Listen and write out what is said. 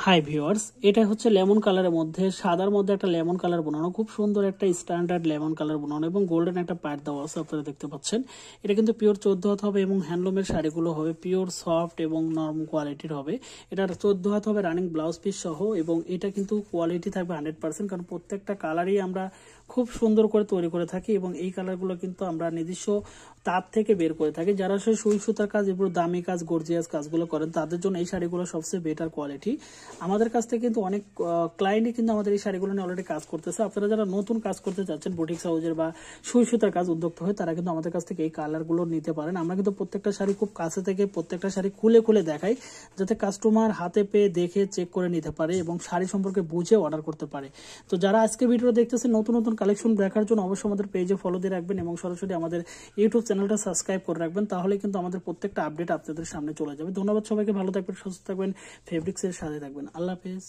Hi viewers, এটা হচ্ছে lemon কালারের মধ্যে সাদার মধ্যে একটা লেমন কালার বানানো, খুব সুন্দর একটা স্ট্যান্ডার্ড লেমন কালার বানানো এবং গোল্ডেন একটা প্যাড দেওয়া আছে। আপনারা দেখতে পাচ্ছেন এটা কিন্তু পিওর 14 হাত হবে এবং হ্যান্ডলুমের শাড়িগুলো হবে পিওর সফট এবং নরম কোয়ালিটির হবে। এটার 14 হাত হবে রানিং ব্লাউজ পিস সহ এবং এটা কিন্তু কোয়ালিটি থাকবে 100%, কারণ প্রত্যেকটা কালারই আমরা খুব সুন্দর করে তৈরি করে থাকি এবং এই কালারগুলো কিন্তু আমরা নিজস্ব তার থেকে বের করে থাকি। যারা সুই সুতার কাজ এবং দামি কাজ গর্জিয়াস কাজগুলো করেন তাদের জন্য এই শাড়িগুলো সবচেয়ে বেটার কোয়ালিটি। আমাদের কাছ থেকে কিন্তু অনেক ক্লায়েন্টই কিন্তু আমাদের এই শাড়িগুলো নিয়ে অলরেডি কাজ করতেছে। আপনারা যারা নতুন কাজ করতে চাচ্ছেন বুটিক্স হাউজের বা সুই সুতার কাজ উদ্যোক্তা হয় তারা কিন্তু আমাদের কাছ থেকে এই কালারগুলো নিতে পারেন। আমরা কিন্তু প্রত্যেকটা শাড়ি খুব কাছে থেকে প্রত্যেকটা শাড়ি খুলে খুলে দেখাই, যাতে কাস্টমার হাতে পেয়ে দেখে চেক করে নিতে পারে এবং শাড়ি সম্পর্কে বুঝে অর্ডার করতে পারে। তো যারা আজকে ভিডিও দেখতেছেন নতুন নতুন কালেকশন দেখার জন্য অবশ্যই আমাদের পেজে ফলো দিয়ে রাখবেন এবং সরাসরি আমাদের ইউটিউব চ্যানেলটা সাবস্ক্রাইব করে রাখবেন, তাহলে কিন্তু আমাদের প্রত্যেকটা আপডেট আপনাদের সামনে চলে যাবে। ধন্যবাদ সবাইকে, ভালো থাকবেন, সুস্থ থাকবেন, ফেব্রিক্সের সাথে থাকবেন। আল্লাহ হাফেজ।